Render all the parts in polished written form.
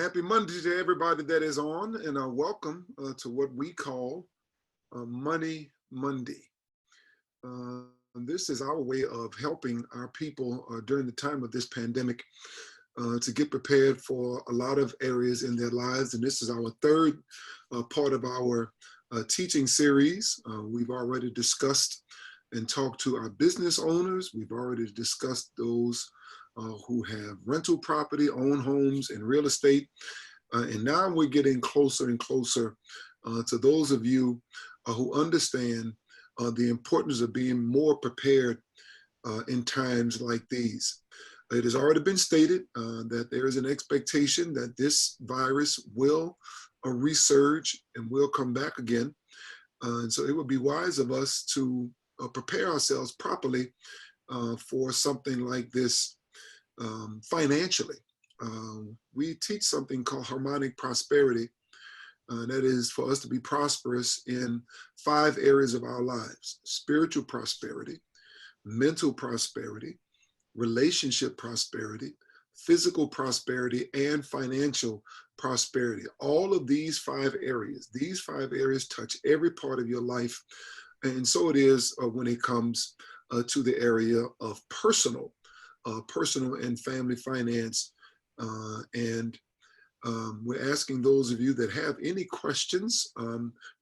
Happy Monday to everybody that is on, and welcome to what we call Money Monday. This is our way of helping our people during the time of this pandemic to get prepared for a lot of areas in their lives. And this is our third part of our teaching series. We've already discussed and talked to our business owners. We've already discussed those who have rental property, own homes, and real estate. And now we're getting closer and closer to those of you who understand the importance of being more prepared in times like these. It has already been stated that there is an expectation that this virus will resurge and will come back again. And so it would be wise of us to prepare ourselves properly for something like this. Financially, we teach something called harmonic prosperity. That is for us to be prosperous in 5 areas of our lives: spiritual prosperity, mental prosperity, relationship prosperity, physical prosperity, and financial prosperity. All of these 5 areas touch every part of your life. And so it is when it comes to the area of personal and family finance. We're asking those of you that have any questions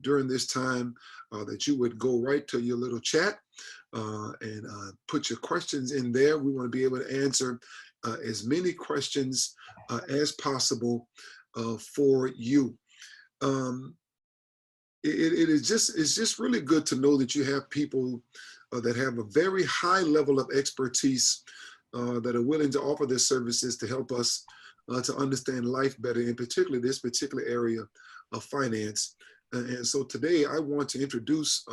during this time that you would go right to your little chat and put your questions in there. We want to be able to answer as many questions as possible for you. It's just really good to know that you have people that have a very high level of expertise that are willing to offer their services to help us to understand life better, in particularly this particular area of finance. And so today I want to introduce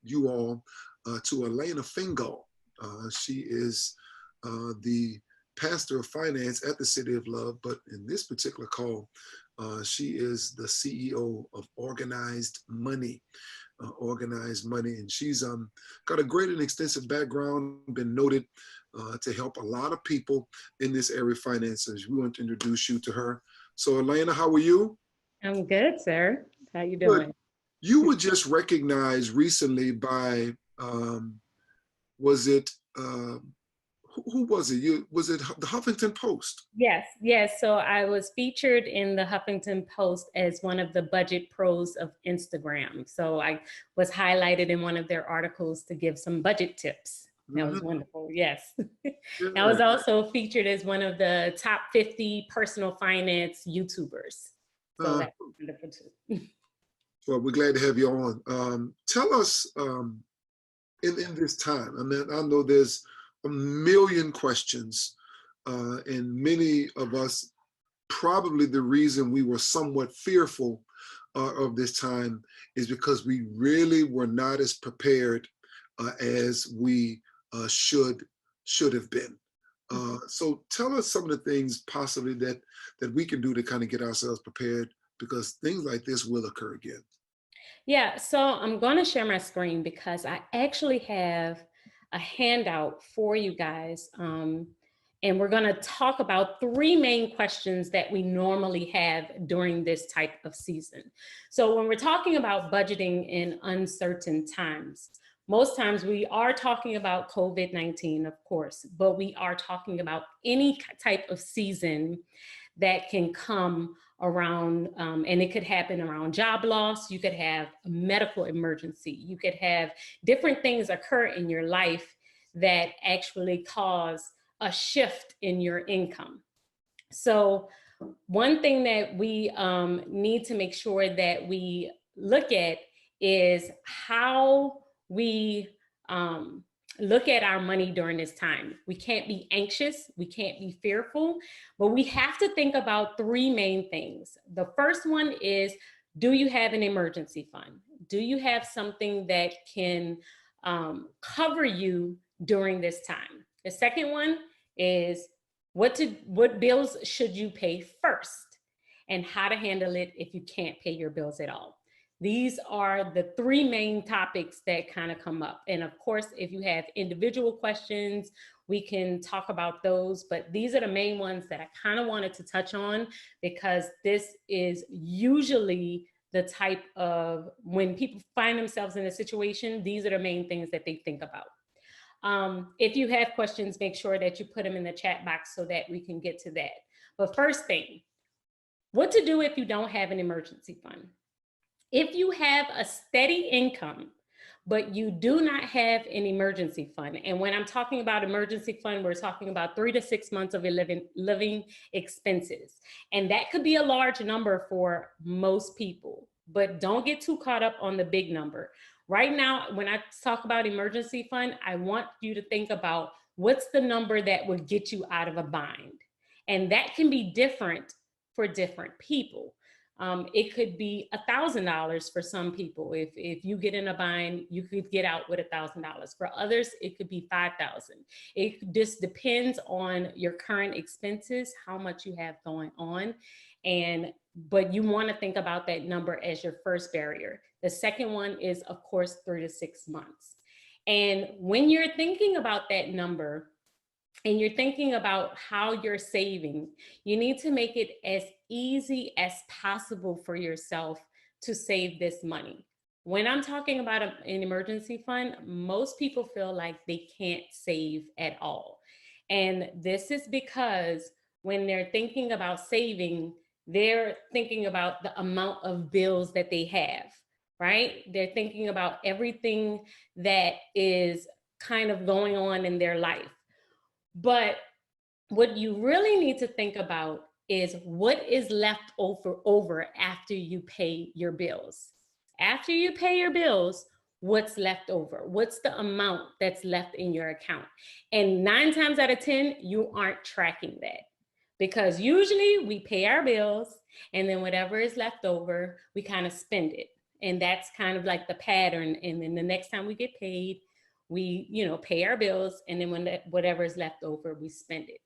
you all to Alaina Fingal. She is the pastor of finance at the City of Love, but in this particular call, she is the CEO of Organized Money. And she's got a great and extensive background, been noted to help a lot of people in this area of finances. We want to introduce you to her. So Alaina, how are you? I'm good, sir. How you Good. doing? You were just recognized recently by, was it, who was it? Was it the Huffington Post? Yes. So I was featured in the Huffington Post as one of the budget pros of Instagram. So I was highlighted in one of their articles to give some budget tips. That was wonderful. Yes. I was also featured as one of the top 50 personal finance YouTubers. So that's wonderful too. Well, we're glad to have you on. Tell us in this time, I mean, I know there's a million questions and many of us, probably the reason we were somewhat fearful of this time is because we really were not as prepared as we should have been. So tell us some of the things possibly that we can do to kind of get ourselves prepared, because things like this will occur again. Yeah, so I'm going to share my screen because I actually have a handout for you guys. And we're going to talk about 3 main questions that we normally have during this type of season. So when we're talking about budgeting in uncertain times, most times we are talking about COVID-19, of course, but we are talking about any type of season that can come around, and it could happen around job loss. You could have a medical emergency. You could have different things occur in your life that actually cause a shift in your income. So one thing that we need to make sure that we look at is how we look at our money during this time. We can't be anxious, we can't be fearful, but we have to think about 3 main things. The first one is, do you have an emergency fund? Do you have something that can cover you during this time? The second one is, what bills should you pay first, and how to handle it if you can't pay your bills at all. These are the three main topics that kind of come up. And of course, if you have individual questions, we can talk about those, but these are the main ones that I kind of wanted to touch on, because this is usually the type of, when people find themselves in a situation, these are the main things that they think about. If you have questions, make sure that you put them in the chat box so that we can get to that. But first thing, what to do if you don't have an emergency fund. If you have a steady income, but you do not have an emergency fund, and when I'm talking about emergency fund, we're talking about 3 to 6 months of your living expenses. And that could be a large number for most people, but don't get too caught up on the big number. Right now, when I talk about emergency fund, I want you to think about what's the number that would get you out of a bind. And that can be different for different people. It could be $1,000 for some people. If you get in a bind, you could get out with $1,000. For others, it could be $5,000. It just depends on your current expenses, how much you have going on. But you want to think about that number as your first barrier. The second one is, of course, 3 to 6 months. And when you're thinking about that number, and you're thinking about how you're saving, you need to make it as easy as possible for yourself to save this money. When I'm talking about an emergency fund, most people feel like they can't save at all. And this is because when they're thinking about saving, they're thinking about the amount of bills that they have, right? They're thinking about everything that is kind of going on in their life. But what you really need to think about is what is left over after you pay your bills. After you pay your bills, what's left over? What's the amount that's left in your account? And 9 times out of 10, you aren't tracking that, because usually we pay our bills and then whatever is left over, we kind of spend it. And that's kind of like the pattern. And then the next time we get paid, we, pay our bills, and then when whatever is left over, we spend it.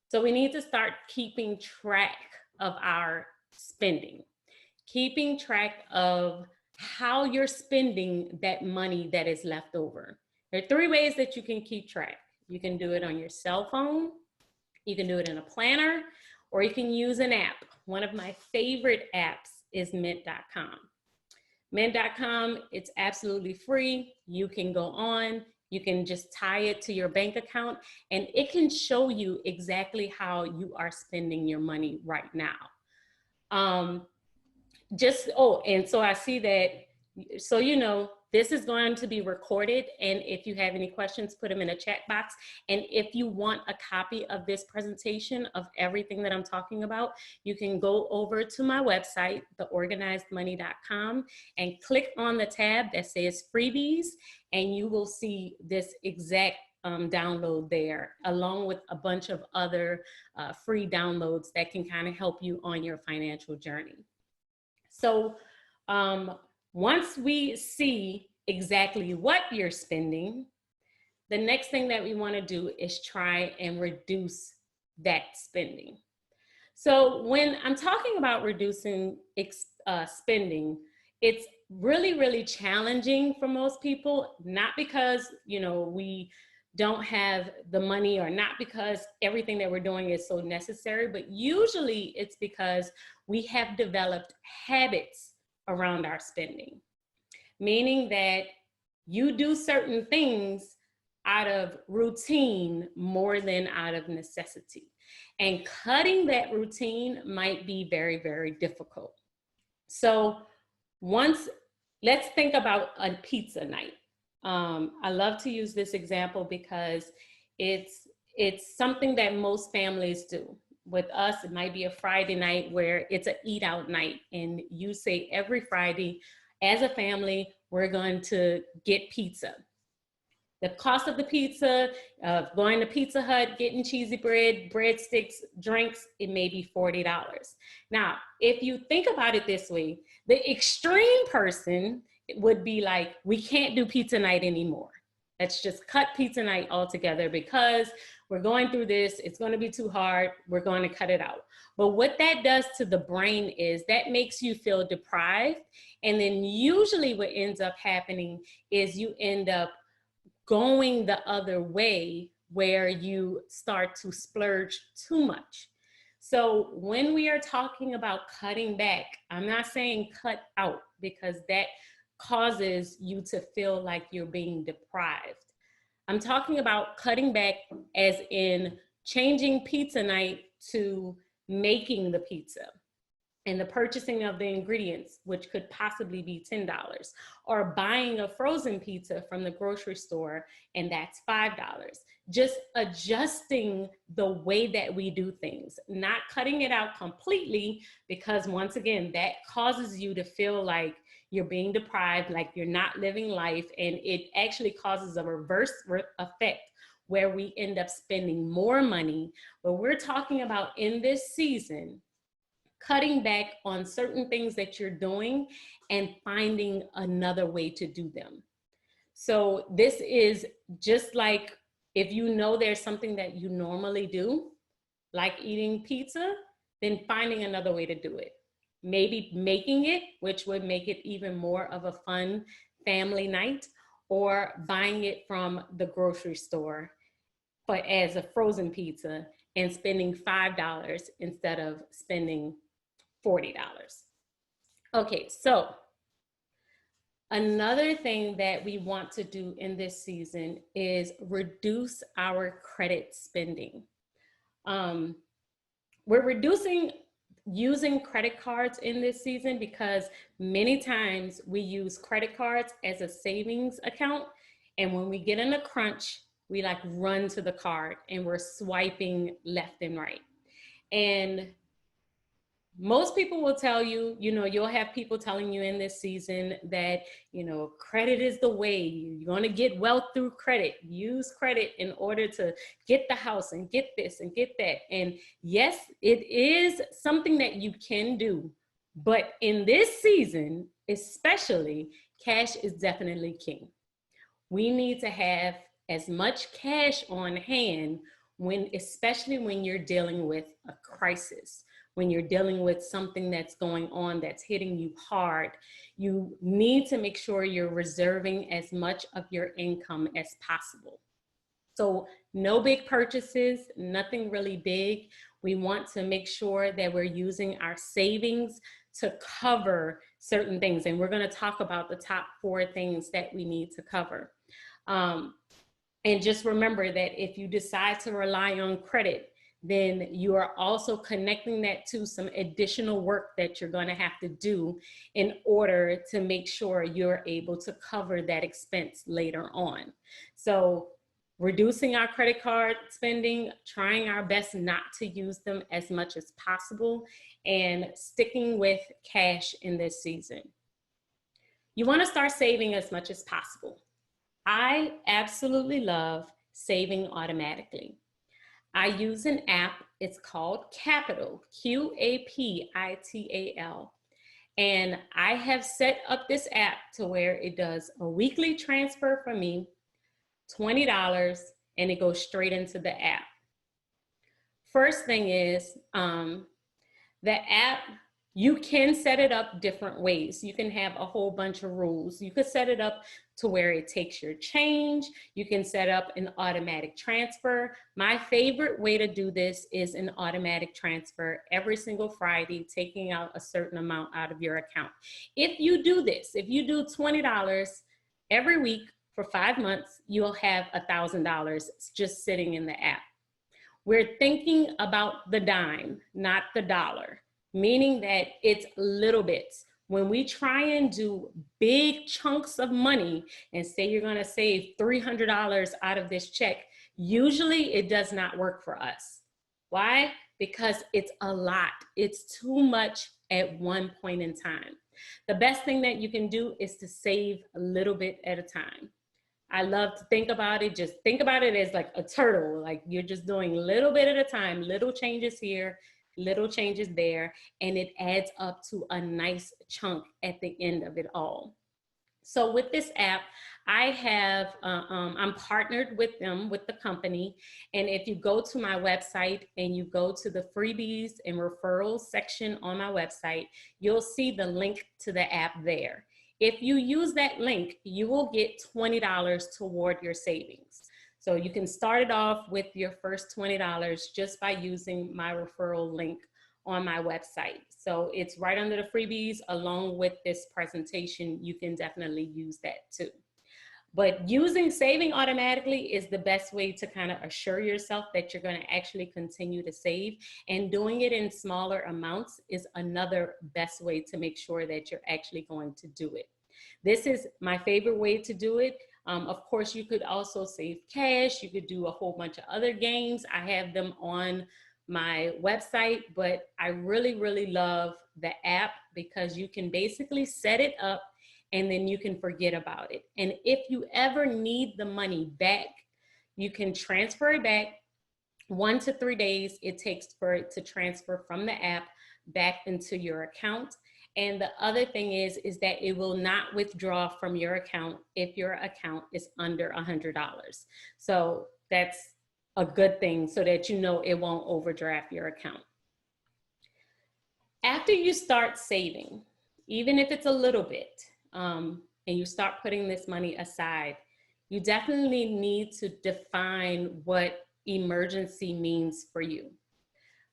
So we need to start keeping track of our spending, keeping track of how you're spending that money that is left over. There are 3 ways that you can keep track. You can do it on your cell phone, you can do it in a planner, or you can use an app. One of my favorite apps is mint.com. Mint.com, it's absolutely free. You can go on, you can just tie it to your bank account, and it can show you exactly how you are spending your money right now. And so I see that, so this is going to be recorded, and if you have any questions, put them in a chat box. And if you want a copy of this presentation of everything that I'm talking about, you can go over to my website, theorganizedmoney.com, and click on the tab that says freebies, and you will see this exact download there, along with a bunch of other free downloads that can kind of help you on your financial journey. So once we see exactly what you're spending, the next thing that we want to do is try and reduce that spending. So when I'm talking about reducing spending, it's really, really challenging for most people, not because, we don't have the money, or not because everything that we're doing is so necessary, but usually it's because we have developed habits around our spending, meaning that you do certain things out of routine more than out of necessity. And cutting that routine might be very, very difficult. So let's think about a pizza night. I love to use this example because it's something that most families do. With us, it might be a Friday night where it's an eat out night, and you say every Friday, as a family, we're going to get pizza. The cost of the pizza, going to Pizza Hut, getting cheesy bread, breadsticks, drinks, it may be $40. Now, if you think about it this way, the extreme person would be like, we can't do pizza night anymore. Let's just cut pizza night altogether because we're going through this. It's going to be too hard. We're going to cut it out. But what that does to the brain is that makes you feel deprived. And then usually what ends up happening is you end up going the other way where you start to splurge too much. So when we are talking about cutting back, I'm not saying cut out because that causes you to feel like you're being deprived. I'm talking about cutting back as in changing pizza night to making the pizza and the purchasing of the ingredients, which could possibly be $10, or buying a frozen pizza from the grocery store, and that's $5. Just adjusting the way that we do things, not cutting it out completely, because once again, that causes you to feel like you're being deprived, like you're not living life, and it actually causes a reverse effect where we end up spending more money. But we're talking about in this season, cutting back on certain things that you're doing and finding another way to do them. So this is just like if you know there's something that you normally do, like eating pizza, then finding another way to do it. Maybe making it, which would make it even more of a fun family night, or buying it from the grocery store but as a frozen pizza and spending $5 instead of spending $40. Okay, so another thing that we want to do in this season is reduce our credit spending. We're reducing using credit cards in this season because many times we use credit cards as a savings account. And when we get in a crunch, we like run to the card and we're swiping left and right. And most people will tell you, you'll have people telling you in this season that, credit is the way. You're going to get wealth through credit. Use credit in order to get the house and get this and get that. And yes, it is something that you can do. But in this season, especially, cash is definitely king. We need to have as much cash on hand especially when you're dealing with a crisis. When you're dealing with something that's going on that's hitting you hard, you need to make sure you're reserving as much of your income as possible. So no big purchases, nothing really big. We want to make sure that we're using our savings to cover certain things. And we're going to talk about the top 4 things that we need to cover. And just remember that if you decide to rely on credit, then you are also connecting that to some additional work that you're going to have to do in order to make sure you're able to cover that expense later on. So reducing our credit card spending, trying our best not to use them as much as possible, and sticking with cash in this season. You want to start saving as much as possible. I absolutely love saving automatically. I use an app, it's called Capital, Qapital. And I have set up this app to where it does a weekly transfer for me, $20, and it goes straight into the app. First thing is, the app, you can set it up different ways. You can have a whole bunch of rules. You could set it up to where it takes your change. You can set up an automatic transfer. My favorite way to do this is an automatic transfer every single Friday, taking out a certain amount out of your account. If you do this, if you do $20 every week for 5 months, you'll have $1,000 just sitting in the app. We're thinking about the dime, not the dollar, meaning that it's little bits. When we try and do big chunks of money and say you're going to save $300 out of this check, usually it does not work for us. Why? Because it's a lot. It's too much at one point in time. The best thing that you can do is to save a little bit at a time. I love to think about it. Just think about it as like a turtle. Like you're just doing a little bit at a time, little changes here, little changes there, and it adds up to a nice chunk at the end of it all. So with this app, I'm partnered with them, with the company. And if you go to my website and you go to the freebies and referrals section on my website, you'll see the link to the app there. If you use that link, you will get $20 toward your savings. So you can start it off with your first $20 just by using my referral link on my website. So it's right under the freebies along with this presentation. You can definitely use that too. But using saving automatically is the best way to kind of assure yourself that you're going to actually continue to save, and doing it in smaller amounts is another best way to make sure that you're actually going to do it. This is my favorite way to do it. Of course, you could also save cash. You could do a whole bunch of other games. I have them on my website, but I really, really love the app because you can basically set it up and then you can forget about it. And if you ever need the money back, you can transfer it back. 1 to 3 days it takes for it to transfer from the app back into your account. And the other thing is that it will not withdraw from your account if your account is under $100. So that's a good thing, so that you know it won't overdraft your account. After you start saving, even if it's a little bit, and you start putting this money aside, you definitely need to define what emergency means for you.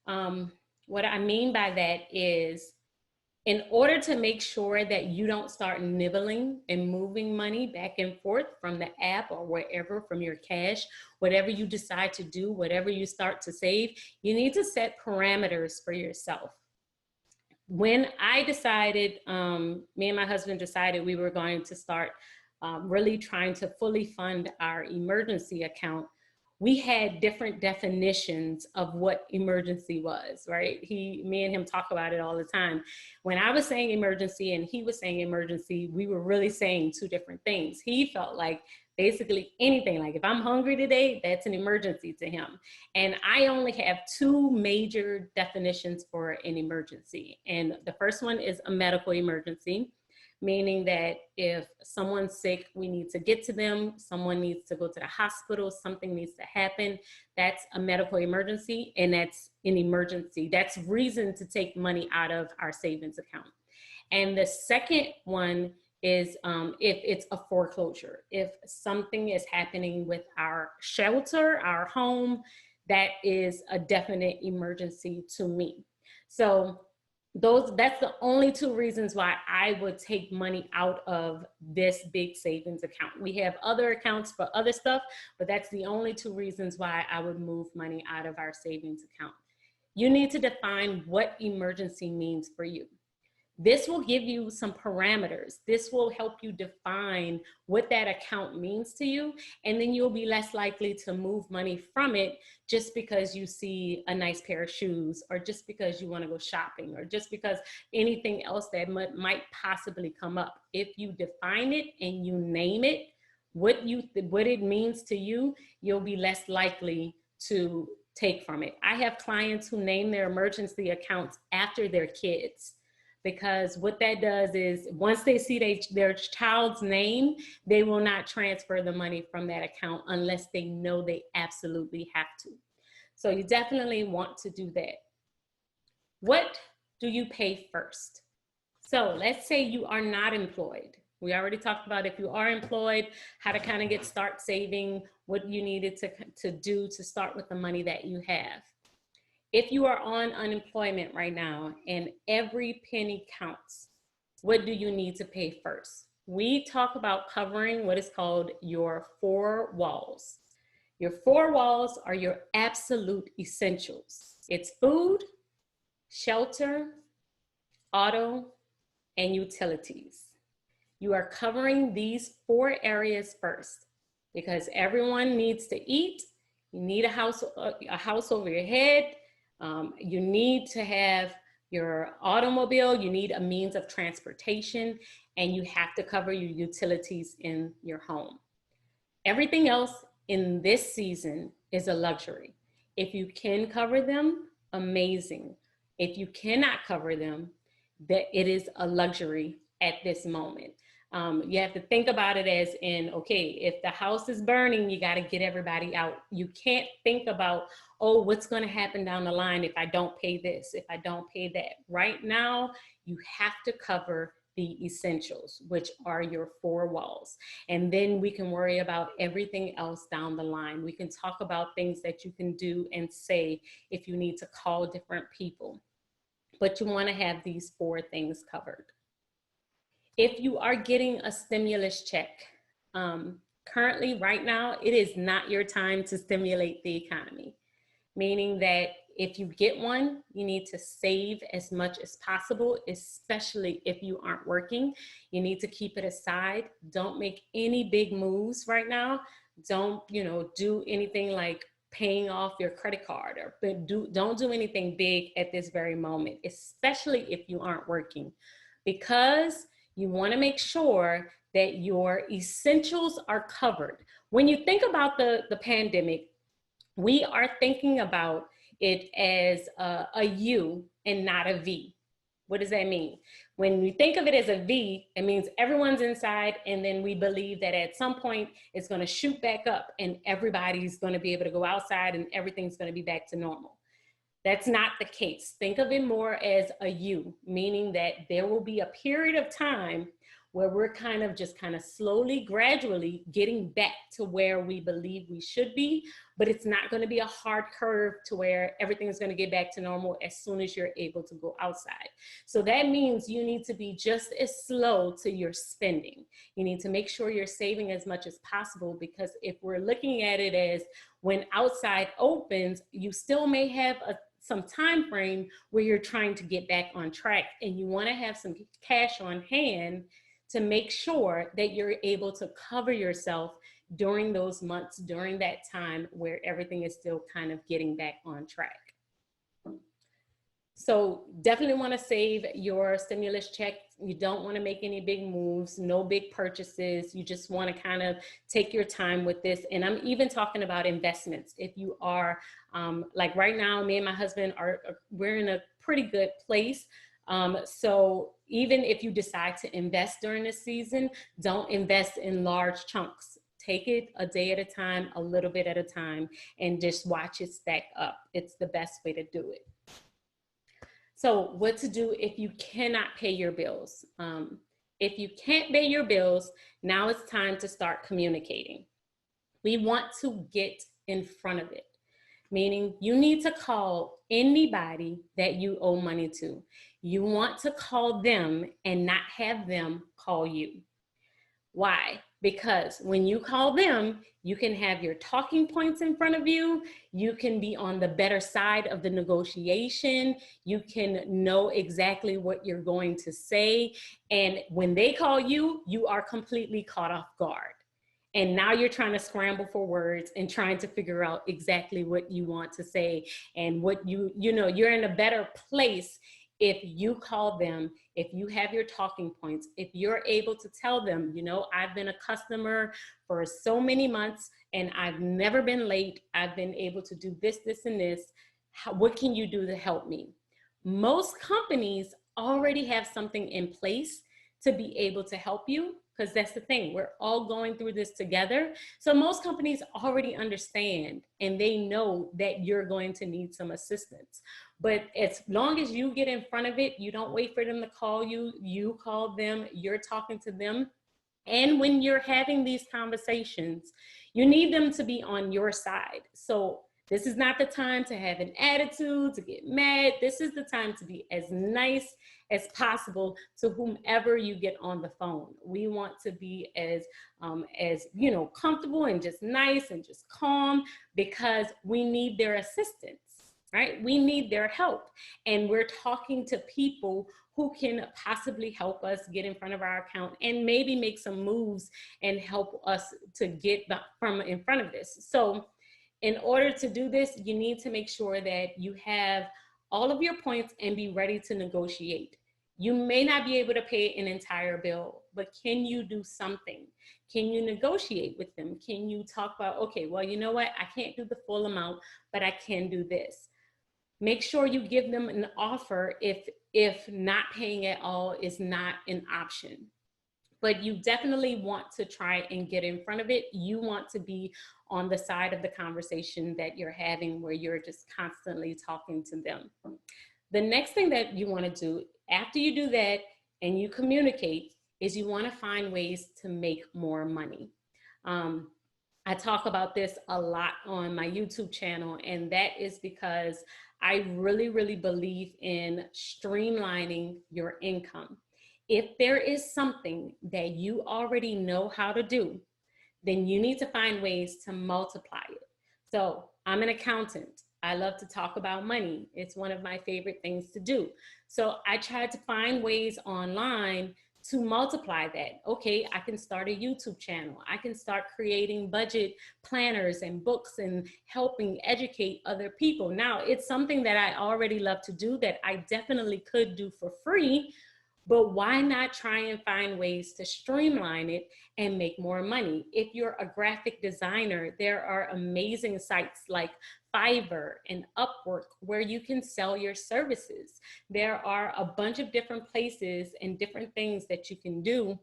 What I mean by that is, in order to make sure that you don't start nibbling and moving money back and forth from the app or wherever, from your cash, whatever you decide to do, whatever you start to save, you need to set parameters for yourself. When I decided, me and my husband decided we were going to start really trying to fully fund our emergency account, we had different definitions of what emergency was, right? Me and him talk about it all the time. When I was saying emergency and he was saying emergency, we were really saying two different things. He felt like basically anything, like if I'm hungry today, that's an emergency to him. And I only have two major definitions for an emergency. And the first one is a medical emergency, meaning that if someone's sick, we need to get to them, someone needs to go to the hospital, something needs to happen. That's a medical emergency, and that's an emergency. That's reason to take money out of our savings account. And the second one is if it's a foreclosure. If something is happening with our shelter, our home, that is a definite emergency to me. So that's the only two reasons why I would take money out of this big savings account. We have other accounts for other stuff, but that's the only two reasons why I would move money out of our savings account. You need to define what emergency means for you. This will give you some parameters. This will help you define what that account means to you, and then you'll be less likely to move money from it just because you see a nice pair of shoes, or just because you want to go shopping, or just because anything else that might possibly come up. If you define it and you name it, what it means to you, you'll be less likely to take from it. I have clients who name their emergency accounts after their kids, because what that does is once they see their child's name, they will not transfer the money from that account unless they know they absolutely have to. So you definitely want to do that. What do you pay first? So let's say you are not employed. We already talked about if you are employed, how to kind of start saving, what you needed to do to start with the money that you have. If you are on unemployment right now and every penny counts, what do you need to pay first? We talk about covering what is called your 4 walls. Your 4 walls are your absolute essentials. It's food, shelter, auto, and utilities. You are covering these 4 areas first because everyone needs to eat. You need a house over your head. You need to have your automobile, you need a means of transportation, and you have to cover your utilities in your home. Everything else in this season is a luxury. If you can cover them, amazing. If you cannot cover them, that it is a luxury at this moment. You have to think about it as in, okay, if the house is burning, you got to get everybody out. You can't think about, oh, what's going to happen down the line if I don't pay this, if I don't pay that. Right now, you have to cover the essentials, which are your four walls. And then we can worry about everything else down the line. We can talk about things that you can do and say if you need to call different people. But you want to have these four things covered. If you are getting a stimulus check, currently right now, it is not your time to stimulate the economy, meaning that if you get one, you need to save as much as possible, especially if you aren't working. You need to keep it aside. Don't make any big moves right now. Don't, do anything like paying off your credit card, or don't do anything big at this very moment, especially if you aren't working, because you want to make sure that your essentials are covered. When you think about the pandemic, we are thinking about it as a U and not a V. What does that mean? When we think of it as a V, it means everyone's inside, and then we believe that at some point it's going to shoot back up and everybody's going to be able to go outside and everything's going to be back to normal. That's not the case. Think of it more as a U, meaning that there will be a period of time where we're kind of slowly, gradually getting back to where we believe we should be, but it's not going to be a hard curve to where everything is going to get back to normal as soon as you're able to go outside. So that means you need to be just as slow to your spending. You need to make sure you're saving as much as possible, because if we're looking at it as when outside opens, you still may have some time frame where you're trying to get back on track, and you want to have some cash on hand to make sure that you're able to cover yourself during those months, during that time where everything is still kind of getting back on track. So definitely want to save your stimulus check. You don't want to make any big moves, no big purchases. You just want to kind of take your time with this. And I'm even talking about investments. If you are, like right now, me and my husband we're in a pretty good place. So even if you decide to invest during the season, don't invest in large chunks. Take it a day at a time, a little bit at a time, and just watch it stack up. It's the best way to do it. So what to do if you cannot pay your bills? If you can't pay your bills, now it's time to start communicating. We want to get in front of it, meaning you need to call anybody that you owe money to. You want to call them and not have them call you. Why? Because when you call them, you can have your talking points in front of you. You can be on the better side of the negotiation. You can know exactly what you're going to say. And when they call you, you are completely caught off guard. And now you're trying to scramble for words and trying to figure out exactly what you want to say and what you're in a better place if you call them, if you have your talking points, if you're able to tell them, I've been a customer for so many months and I've never been late. I've been able to do this, this, and this. What can you do to help me? Most companies already have something in place to be able to help you, because that's the thing. We're all going through this together. So most companies already understand and they know that you're going to need some assistance. But as long as you get in front of it, you don't wait for them to call you, you call them, you're talking to them. And when you're having these conversations, you need them to be on your side. So this is not the time to have an attitude, to get mad. This is the time to be as nice as possible to whomever you get on the phone. We want to be as comfortable and just nice and just calm, because we need their assistance, right? We need their help. And we're talking to people who can possibly help us get in front of our account and maybe make some moves and help us to get from in front of this. So in order to do this, you need to make sure that you have all of your points and be ready to negotiate. You may not be able to pay an entire bill, but can you do something? Can you negotiate with them? Can you talk about, okay, well, you know what? I can't do the full amount, but I can do this. Make sure you give them an offer if not paying at all is not an option. but you definitely want to try and get in front of it. You want to be on the side of the conversation that you're having where you're just constantly talking to them. The next thing that you want to do after you do that and you communicate is you want to find ways to make more money. Um, I talk about this a lot on my YouTube channel, and that is because I really, really believe in streamlining your income. If there is something that you already know how to do, then you need to find ways to multiply it. So I'm an accountant. I love to talk about money. It's one of my favorite things to do. So I tried to find ways online to multiply that. Okay, I can start a YouTube channel. I can start creating budget planners and books and helping educate other people. Now, it's something that I already love to do that I definitely could do for free, but why not try and find ways to streamline it and make more money? If you're a graphic designer, there are amazing sites like Fiverr and Upwork where you can sell your services. There are a bunch of different places and different things that you can do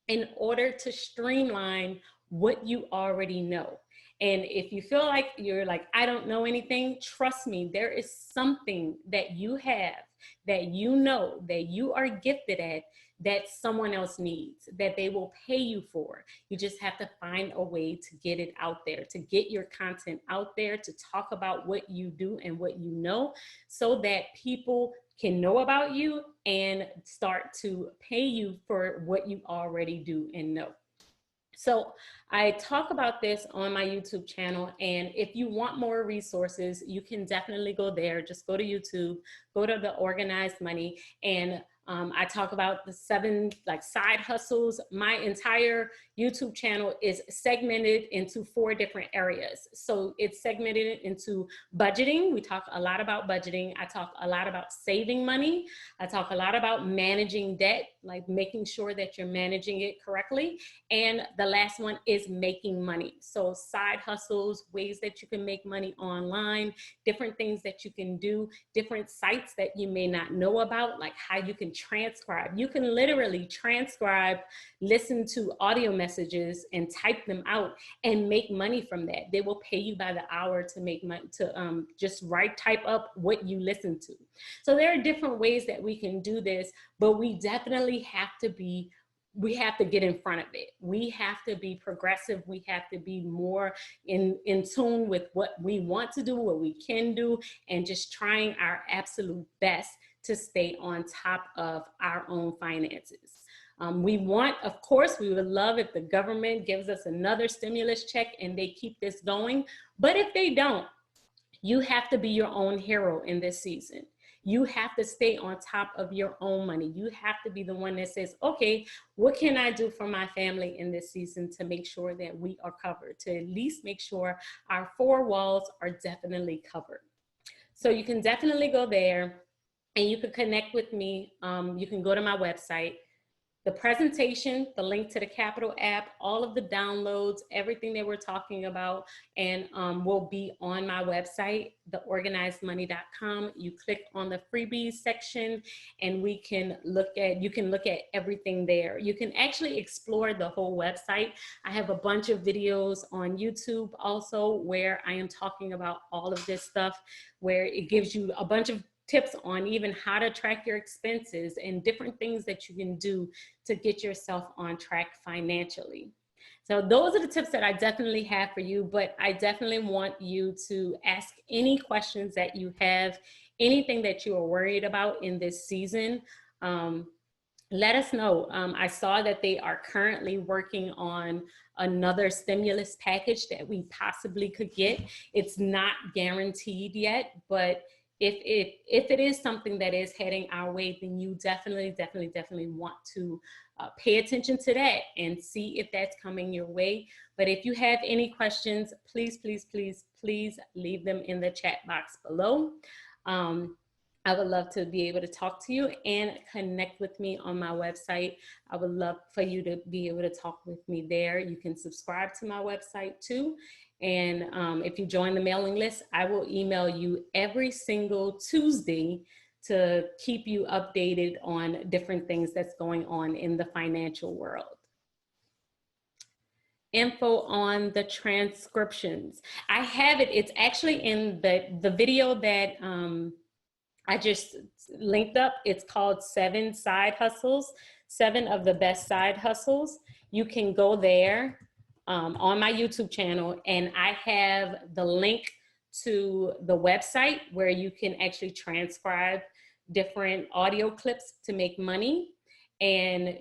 in order to streamline what you already know. And if you feel like you're like, I don't know anything, trust me, there is something that you have that you know that you are gifted at that someone else needs, that they will pay you for. You just have to find a way to get it out there, to get your content out there, to talk about what you do and what you know, so that people can know about you and start to pay you for what you already do and know. So I talk about this on my YouTube channel, and if you want more resources, you can definitely go there. Just go to YouTube, go to the Organized Money, and I talk about the 7 like side hustles. My entire YouTube channel is segmented into 4 different areas. So it's segmented into budgeting. We talk a lot about budgeting. I talk a lot about saving money. I talk a lot about managing debt, like making sure that you're managing it correctly. And the last one is making money. So side hustles, ways that you can make money online, different things that you can do, different sites that you may not know about, like how you can transcribe. You can literally transcribe, listen to audio messages and type them out and make money from that. They will pay you by the hour to make money, to just type up what you listen to. So there are different ways that we can do this, but we definitely have to get in front of it. We have to be progressive. We have to be more in tune with what we want to do, what we can do, and just trying our absolute best to stay on top of our own finances. We want, of course, we would love if the government gives us another stimulus check and they keep this going. But if they don't, you have to be your own hero in this season. You have to stay on top of your own money. You have to be the one that says, okay, what can I do for my family in this season to make sure that we are covered, to at least make sure our 4 walls are definitely covered. So you can definitely go there and you can connect with me. You can go to my website. The presentation, the link to the Capital app, all of the downloads, everything that we're talking about, and will be on my website, theorganizedmoney.com. You click on the freebies section and you can look at everything there. You can actually explore the whole website. I have a bunch of videos on YouTube also where I am talking about all of this stuff, where it gives you a bunch of tips on even how to track your expenses and different things that you can do to get yourself on track financially. So those are the tips that I definitely have for you, but I definitely want you to ask any questions that you have, anything that you are worried about in this season. Let us know. I saw that they are currently working on another stimulus package that we possibly could get. It's not guaranteed yet, but if it is something that is heading our way, then you definitely want to pay attention to that and see if that's coming your way. But if you have any questions, please leave them in the chat box below. I would love to be able to talk to you and connect with me on my website. I would love for you to be able to talk with me there. You can subscribe to my website too. And if you join the mailing list, I will email you every single Tuesday to keep you updated on different things that's going on in the financial world. Info on the transcriptions. I have it. It's actually in the video that I just linked up. It's called 7 Side Hustles, 7 of the Best Side Hustles. You can go there on my YouTube channel, and I have the link to the website where you can actually transcribe different audio clips to make money, and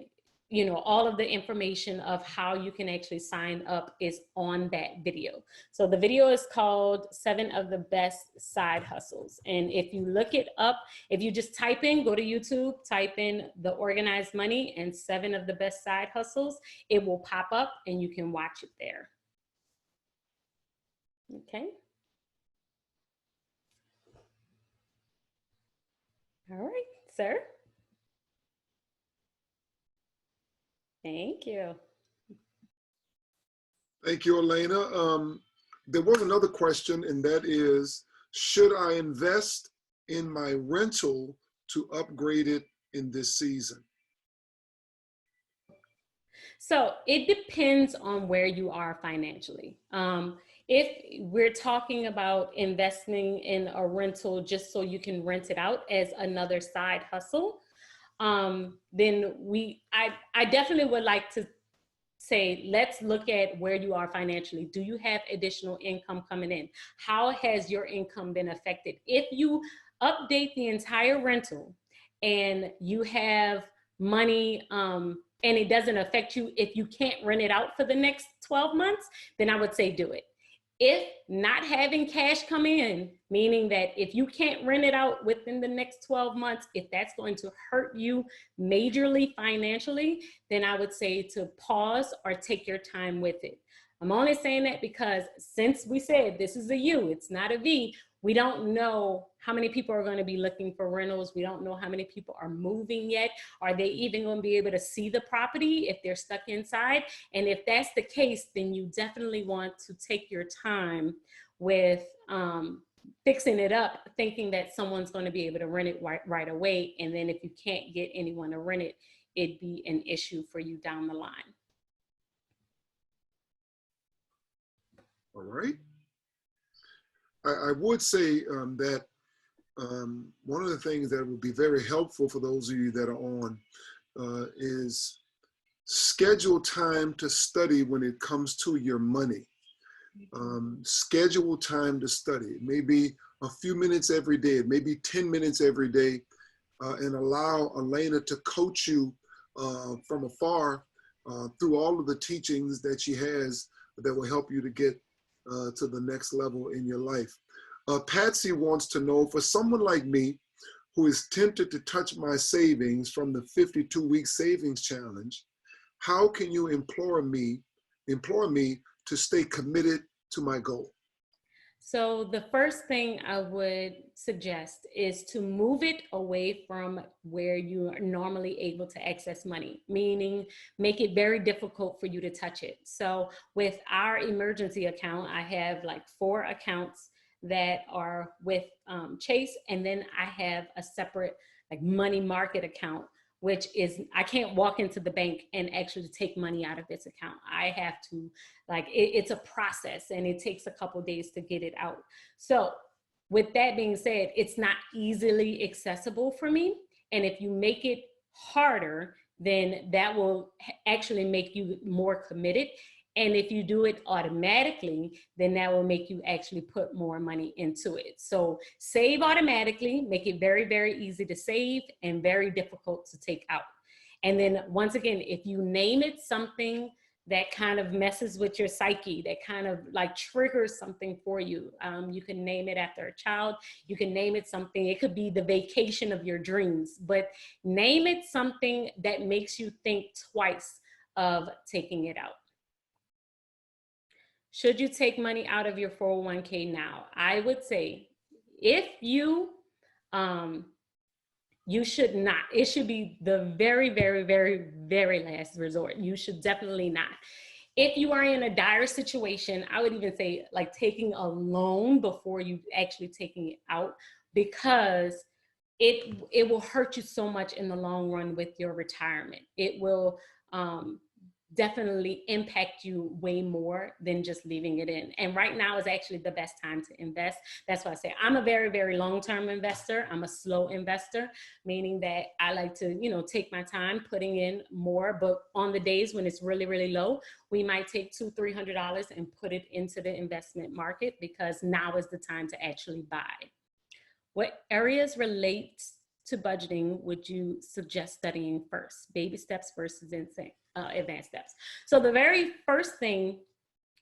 you know, all of the information of how you can actually sign up is on that video. So the video is called 7 of the Best Side Hustles. And if you look it up, if you just type in, go to YouTube, type in The Organized Money and 7 of the Best Side Hustles, it will pop up and you can watch it there. Okay. All right, sir. Thank you. Thank you, Alaina. There was another question, and that is, should I invest in my rental to upgrade it in this season? So it depends on where you are financially. If we're talking about investing in a rental just so you can rent it out as another side hustle, then I definitely would like to say, let's look at where you are financially. Do you have additional income coming in? How has your income been affected? If you update the entire rental and you have money and it doesn't affect you, if you can't rent it out for the next 12 months, then I would say do it. If not having cash come in, meaning that if you can't rent it out within the next 12 months, if that's going to hurt you majorly financially, then I would say to pause or take your time with it. I'm only saying that because since we said this is a U, it's not a V, we don't know how many people are going to be looking for rentals. We don't know how many people are moving yet. Are they even going to be able to see the property if they're stuck inside? And if that's the case, then you definitely want to take your time with fixing it up, thinking that someone's going to be able to rent it right away. And then if you can't get anyone to rent it, it'd be an issue for you down the line. All right. I would say that one of the things that would be very helpful for those of you that are on is schedule time to study when it comes to your money. Schedule time to study. It may be a few minutes every day, it may be 10 minutes every day, and allow Alaina to coach you from afar through all of the teachings that she has that will help you to get to the next level in your life. Patsy wants to know, for someone like me who is tempted to touch my savings from the 52-week savings challenge, how can you implore me to stay committed to my goal? So the first thing I would suggest is to move it away from where you are normally able to access money, meaning make it very difficult for you to touch it. So with our emergency account, I have like 4 accounts that are with Chase, and then I have a separate like money market account, which is, I can't walk into the bank and actually take money out of this account. I have to, like, it's a process and it takes a couple days to get it out. So with that being said, it's not easily accessible for me. And if you make it harder, then that will actually make you more committed. And if you do it automatically, then that will make you actually put more money into it. So save automatically, make it very, very easy to save and very difficult to take out. And then once again, if you name it something that kind of messes with your psyche, that kind of like triggers something for you, you can name it after a child, you can name it something, it could be the vacation of your dreams, but name it something that makes you think twice of taking it out. Should you take money out of your 401k now? I would say if you, you should not. It should be the very, very, very, very last resort. You should definitely not. If you are in a dire situation, I would even say like taking a loan before you actually taking it out, because it will hurt you so much in the long run with your retirement. It will definitely impact you way more than just leaving it in. And right now is actually the best time to invest. That's why I say I'm a very, very long-term investor. I'm a slow investor, meaning that I like to, take my time putting in more, but on the days when it's really, really low, we might take $200-300 and put it into the investment market, because now is the time to actually buy. What areas relate to budgeting would you suggest studying first? Baby steps versus advanced steps. So the very first thing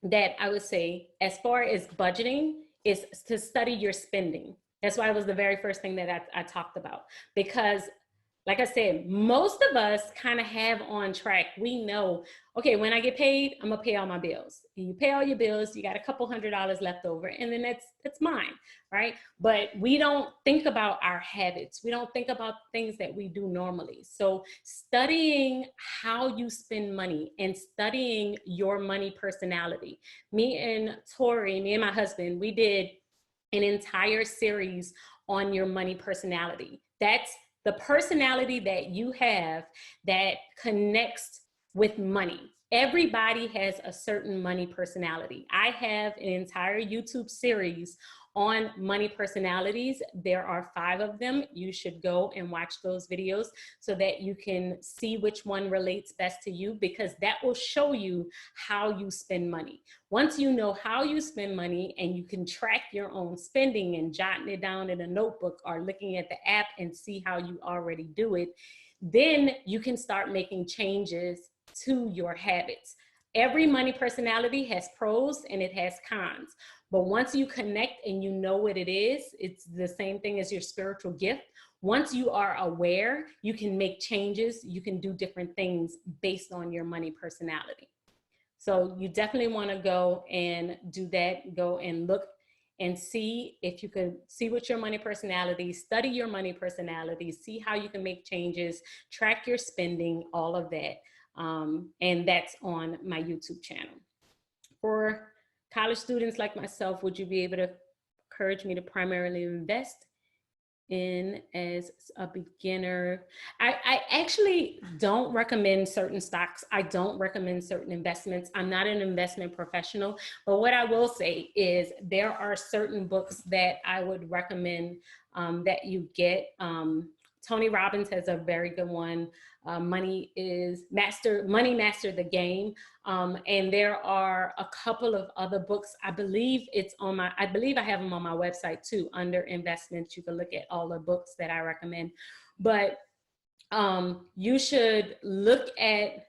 that I would say as far as budgeting is to study your spending. That's why it was the very first thing that I talked about, because like I said, most of us kind of have on track. We know, okay, when I get paid, I'm gonna pay all my bills. You pay all your bills, you got a couple $100 left over, and then that's mine, right? But we don't think about our habits. We don't think about things that we do normally. So studying how you spend money and studying your money personality. Me and my husband, we did an entire series on your money personality. That's the personality that you have that connects with money. Everybody has a certain money personality. I have an entire YouTube series on money personalities. There are 5 of them. You should go and watch those videos so that you can see which one relates best to you, because that will show you how you spend money. Once you know how you spend money and you can track your own spending and jotting it down in a notebook or looking at the app and see how you already do it, then you can start making changes to your habits. Every money personality has pros and it has cons. But once you connect and you know what it is, it's the same thing as your spiritual gift. Once you are aware, you can make changes, you can do different things based on your money personality. So you definitely want to go and do that, go and look and see if you can see what your money personality, study your money personality, see how you can make changes, track your spending, all of that. And that's on my YouTube channel. For college students like myself, would you be able to encourage me to primarily invest in as a beginner? I actually don't recommend certain stocks. I don't recommend certain investments. I'm not an investment professional, but what I will say is there are certain books that I would recommend that you get. Tony Robbins has a very good one. Money Master the Game. And there are a couple of other books. I believe I have them on my website too, under investments. You can look at all the books that I recommend. But you should look at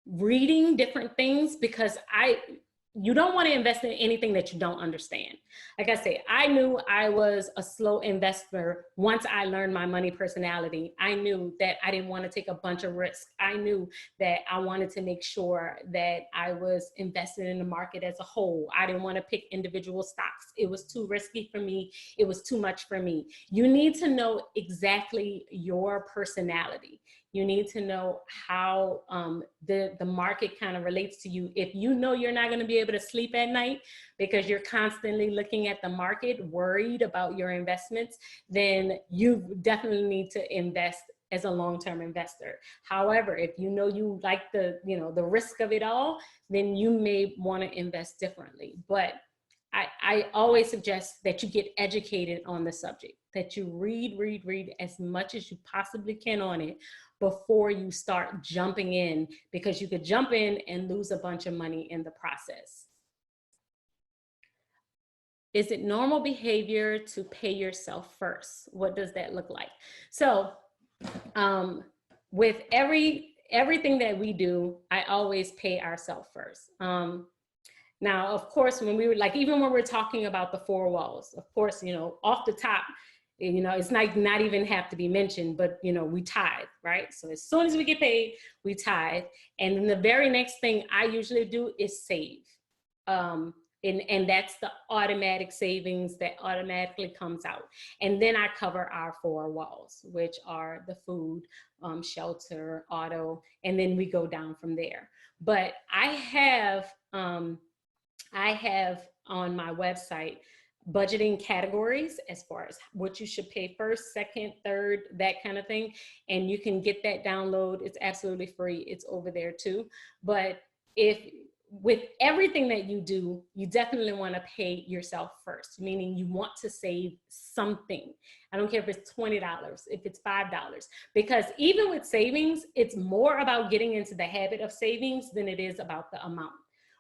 reading different things, because you don't want to invest in anything that you don't understand. Like I say, I knew I was a slow investor once I learned my money personality. I knew that I didn't want to take a bunch of risks. I knew that I wanted to make sure that I was invested in the market as a whole. I didn't want to pick individual stocks. It was too risky for me. It was too much for me. You need to know exactly your personality. You need to know how the market kind of relates to you. If you know you're not going to be able to sleep at night because you're constantly looking at the market, worried about your investments, then you definitely need to invest as a long-term investor. However, if you know you like the risk of it all, then you may want to invest differently. But I always suggest that you get educated on the subject, that you read as much as you possibly can on it before you start jumping in, because you could jump in and lose a bunch of money in the process. Is it normal behavior to pay yourself first? What does that look like? So with everything that we do, I always pay ourselves first. Now, of course, when we were even when we're talking about the 4 walls, of course, off the top, it's not even have to be mentioned, but, we tithe, right? So as soon as we get paid, we tithe. And then the very next thing I usually do is save. And that's the automatic savings that automatically comes out. And then I cover our 4 walls, which are the food, shelter, auto, and then we go down from there. But I have on my website budgeting categories as far as what you should pay first, second, third, that kind of thing. And you can get that download. It's absolutely free. It's over there too. But if with everything that you do, you definitely want to pay yourself first, meaning you want to save something. I don't care if it's $20, if it's $5, because even with savings, it's more about getting into the habit of savings than it is about the amount.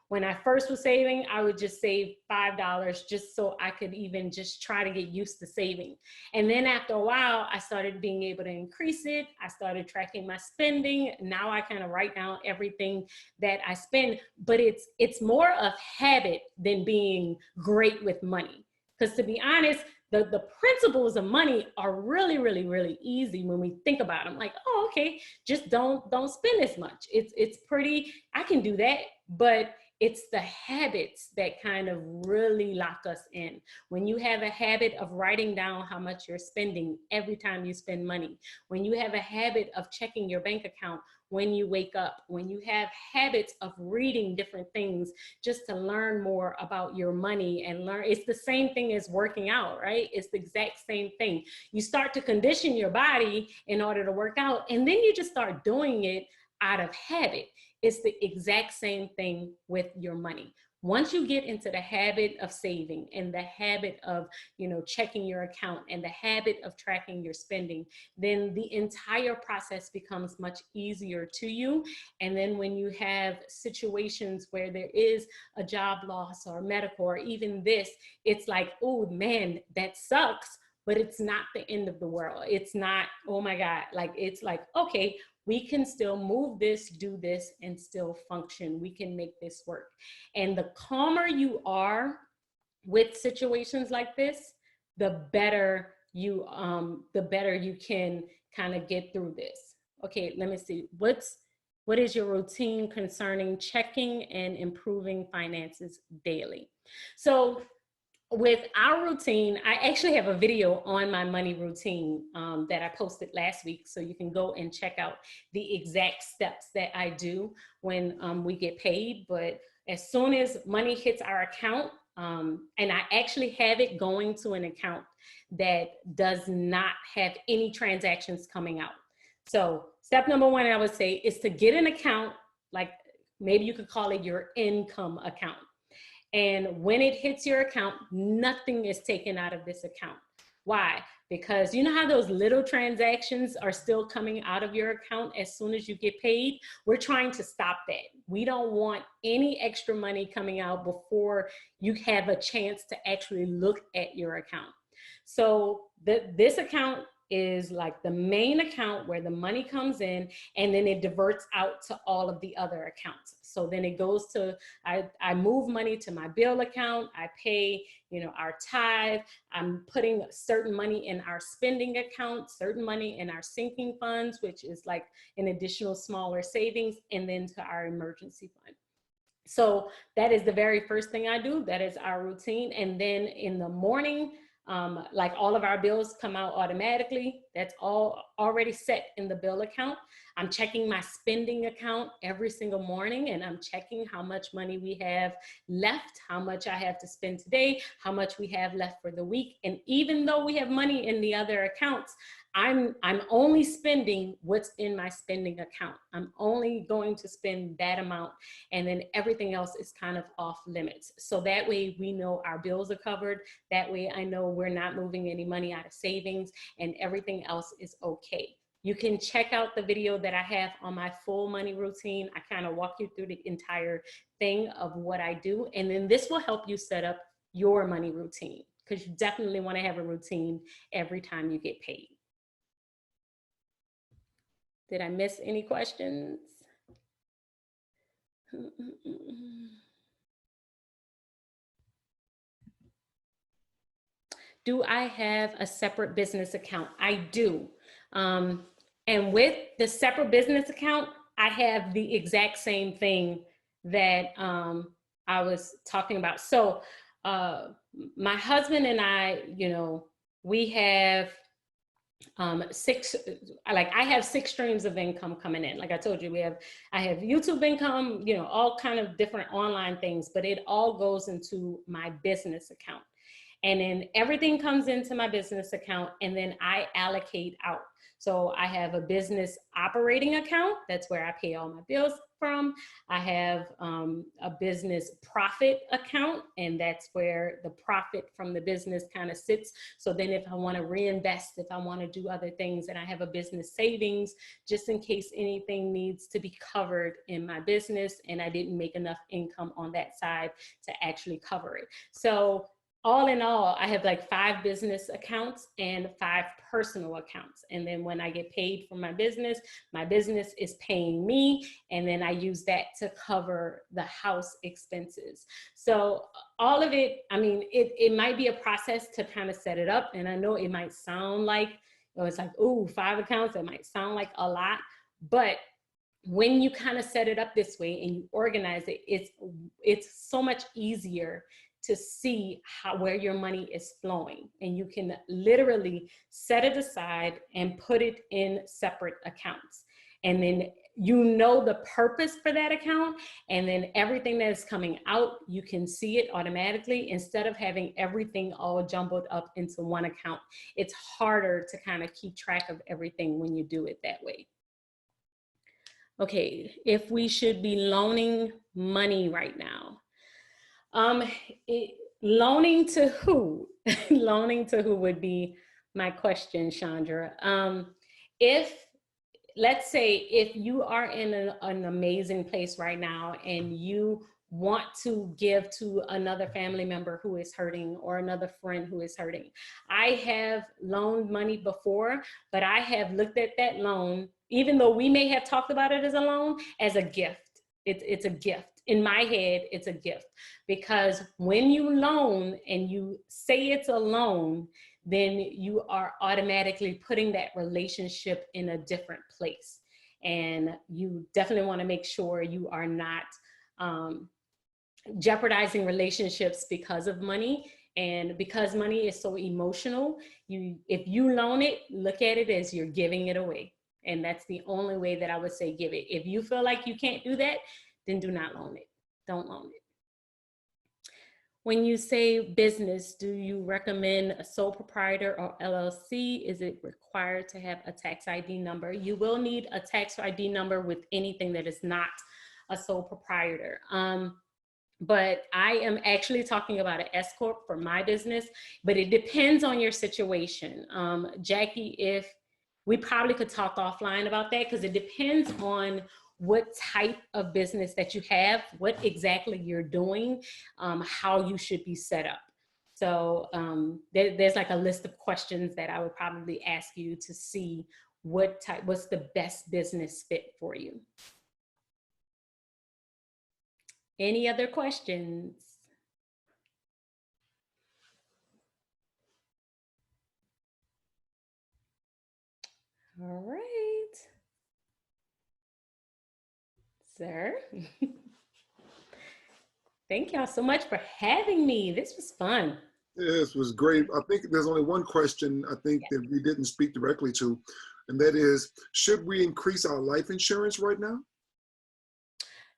When I first was saving, I would just save $5 just so I could even just try to get used to saving. And then after a while, I started being able to increase it. I started tracking my spending. Now I kind of write down everything that I spend, but it's more of habit than being great with money. Because to be honest, the principles of money are really, really, really easy when we think about them. Like, oh, okay, just don't spend as much. It's pretty, I can do that, but it's the habits that kind of really lock us in. When you have a habit of writing down how much you're spending every time you spend money, when you have a habit of checking your bank account when you wake up, when you have habits of reading different things just to learn more about your money and learn, it's the same thing as working out, right? It's the exact same thing. You start to condition your body in order to work out, and then you just start doing it out of habit. It's the exact same thing with your money. Once you get into the habit of saving and the habit of, checking your account and the habit of tracking your spending, then the entire process becomes much easier to you. And then when you have situations where there is a job loss or medical or even this, it's like, oh man, that sucks, but it's not the end of the world. It's not, oh my God, like, it's like, okay, we can still move this, do this, and still function. We can make this work. And the calmer you are with situations like this, the better you can kind of get through this. Okay, let me see. What is your routine concerning checking and improving finances daily? So with our routine, I actually have a video on my money routine that I posted last week. So you can go and check out the exact steps that I do when we get paid. But as soon as money hits our account, and I actually have it going to an account that does not have any transactions coming out. So step number one, I would say, is to get an account, like maybe you could call it your income account. And when it hits your account, nothing is taken out of this account. Why? Because you know how those little transactions are still coming out of your account as soon as you get paid? We're trying to stop that. We don't want any extra money coming out before you have a chance to actually look at your account. So this account is like the main account where the money comes in, and then it diverts out to all of the other accounts. So then it goes to, I move money to my bill account, I pay, our tithe, I'm putting certain money in our spending account, certain money in our sinking funds, which is like an additional smaller savings, and then to our emergency fund. So that is the very first thing I do. That is our routine. And then in the morning, like all of our bills come out automatically. That's all already set in the bill account. I'm checking my spending account every single morning, and I'm checking how much money we have left, how much I have to spend today, how much we have left for the week. And even though we have money in the other accounts, I'm only spending what's in my spending account. I'm only going to spend that amount, and then everything else is kind of off limits. So that way we know our bills are covered. That way I know we're not moving any money out of savings, and everything else is okay. You can check out the video that I have on my full money routine. I kind of walk you through the entire thing of what I do, and then this will help you set up your money routine, because you definitely want to have a routine every time you get paid. Did I miss any questions? Do I have a separate business account? I do. And with the separate business account, I have the exact same thing that I was talking about. So my husband and I, we have I have 6 streams of income coming in. Like I told you, I have YouTube income, all kind of different online things, but it all goes into my business account. And then everything comes into my business account, and then I allocate out. So I have a business operating account. That's where I pay all my bills from. I have a business profit account, and that's where the profit from the business kind of sits. So then if I want to reinvest, if I want to do other things, and I have a business savings just in case anything needs to be covered in my business and I didn't make enough income on that side to actually cover it. So all in all, I have like 5 business accounts and 5 personal accounts. And then when I get paid from my business is paying me. And then I use that to cover the house expenses. So all of it, I mean, it might be a process to kind of set it up. And I know it might sound like, it's like, ooh, 5 accounts, it might sound like a lot, but when you kind of set it up this way and you organize it, it's so much easier to see where your money is flowing. And you can literally set it aside and put it in separate accounts. And then you know the purpose for that account, and then everything that is coming out, you can see it automatically instead of having everything all jumbled up into one account. It's harder to kind of keep track of everything when you do it that way. Okay, if we should be loaning money right now. Loaning to who? Loaning to who would be my question, Chandra. Let's say if you are in an amazing place right now and you want to give to another family member who is hurting or another friend who is hurting. I have loaned money before, but I have looked at that loan, even though we may have talked about it as a loan, as a gift. It's a gift. In my head, it's a gift, because when you loan and you say it's a loan, then you are automatically putting that relationship in a different place. And you definitely want to make sure you are not jeopardizing relationships because of money. And because money is so emotional, if you loan it, look at it as you're giving it away. And that's the only way that I would say give it. If you feel like you can't do that, then do not loan it. Don't loan it. When you say business, do you recommend a sole proprietor or LLC? Is it required to have a tax ID number? You will need a tax ID number with anything that is not a sole proprietor. But I am actually talking about an S Corp for my business, but it depends on your situation. Jackie, if we probably could talk offline about that, because it depends on what type of business that you have, what exactly you're doing, how you should be set up. So there's like a list of questions that I would probably ask you to see what's the best business fit for you. Any other questions? All right. Sir. Thank y'all so much for having me. This was fun. This was great. I think there's only one question I think that we didn't speak directly to, and that is, should we increase our life insurance right now?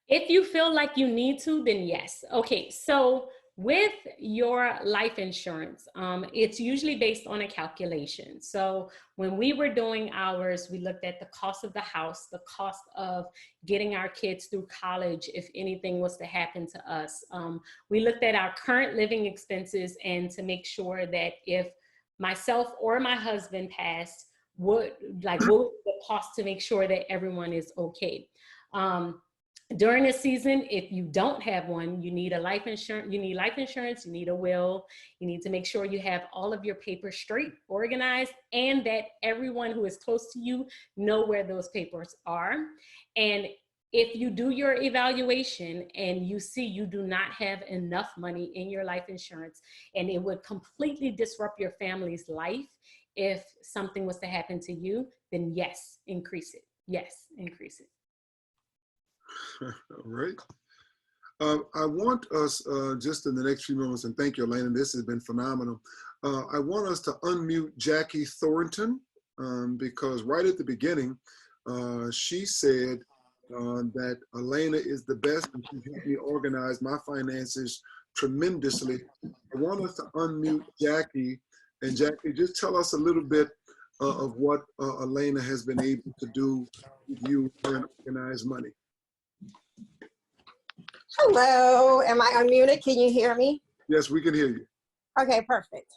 If you feel like you need to, then yes. Okay, so with your life insurance, it's usually based on a calculation. So when we were doing ours, we looked at the cost of the house, the cost of getting our kids through college if anything was to happen to us. We looked at our current living expenses, and to make sure that if myself or my husband passed, what would the cost to make sure that everyone is okay. During a season, if you don't have one, you need life insurance, you need a will, you need to make sure you have all of your papers straight, organized, and that everyone who is close to you know where those papers are. And if you do your evaluation and you see you do not have enough money in your life insurance, and it would completely disrupt your family's life if something was to happen to you, then yes, increase it. Yes, increase it. All right. I want us just in the next few moments, and thank you, Alaina, this has been phenomenal. I want us to unmute Jackie Thornton because right at the beginning, she said that Alaina is the best and she helped me organize my finances tremendously. I want us to unmute Jackie. And Jackie, just tell us a little bit of what Alaina has been able to do with you and Organized Money. Hello, am I unmuted? Can you hear me? Yes, we can hear you. Okay, perfect.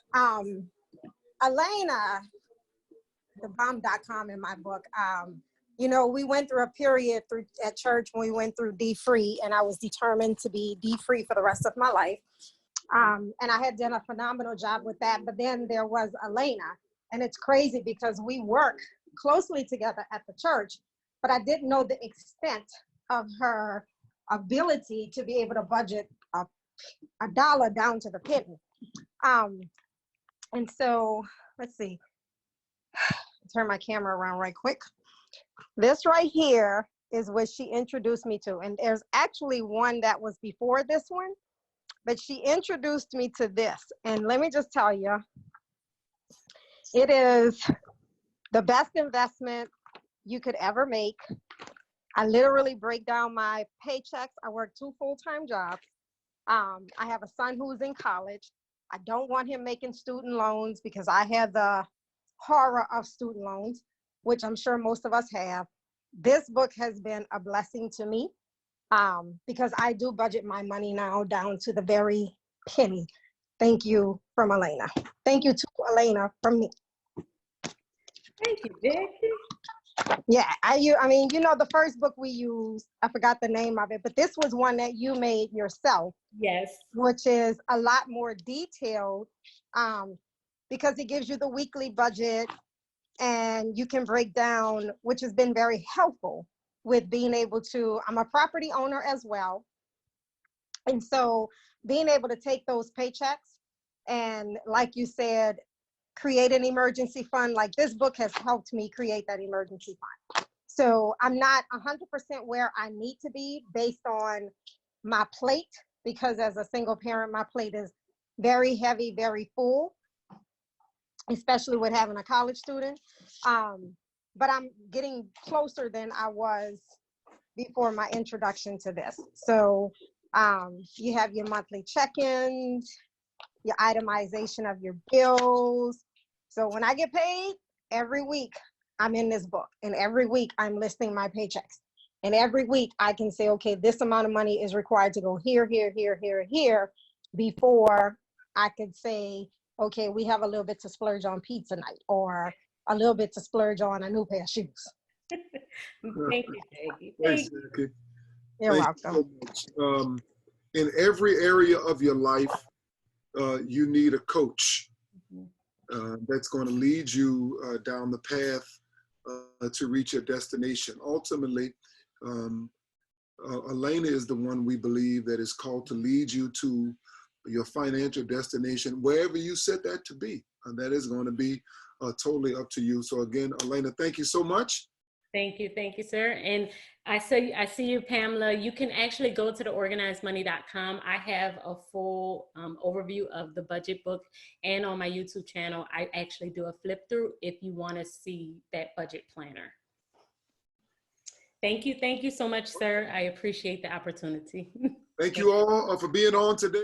Alaina, thebomb.com in my book, you know, we went through a period at church when we went through D-free, and I was determined to be D-free for the rest of my life. And I had done a phenomenal job with that, but then there was Alaina, and it's crazy because we work closely together at the church, but I didn't know the extent of her ability to be able to budget a dollar down to the penny. And so, let's see, turn my camera around right quick. This right here is what she introduced me to. And there's actually one that was before this one, but she introduced me to this. And let me just tell you, it is the best investment you could ever make. I literally break down my paychecks. I work 2 full-time jobs. I have a son who's in college. I don't want him making student loans because I have the horror of student loans, which I'm sure most of us have. This book has been a blessing to me because I do budget my money now down to the very penny. Thank you from Alaina. Thank you to Alaina from me. Thank you, Jackie. Yeah, I mean, you know, the first book we used, I forgot the name of it, but this was one that you made yourself. Yes. Which is a lot more detailed because it gives you the weekly budget and you can break down, which has been very helpful with being able to, I'm a property owner as well. And so being able to take those paychecks and, like you said, create an emergency fund, like this book has helped me create that emergency fund. So I'm not 100% where I need to be based on my plate, because as a single parent, my plate is very heavy, very full, especially with having a college student. But I'm getting closer than I was before my introduction to this. So you have your monthly check-ins, your itemization of your bills. So when I get paid, every week I'm in this book, and every week I'm listing my paychecks. And every week I can say, okay, this amount of money is required to go here, here, here, here, here, before I could say, okay, we have a little bit to splurge on pizza night, or a little bit to splurge on a new pair of shoes. Thank you, Jackie. Thanks, Jackie. You're Thank welcome. you so much. In every area of your life, you need a coach that's going to lead you down the path to reach your destination. Ultimately, Alaina is the one we believe that is called to lead you to your financial destination, wherever you set that to be. And that is going to be totally up to you. So again, Alaina, thank you so much. Thank you, sir. And I see you, Pamela. You can actually go to the organizedmoney.com. I have a full overview of the budget book, and on my YouTube channel, I actually do a flip through if you want to see that budget planner. Thank you so much, sir. I appreciate the opportunity. Thank you all for being on today.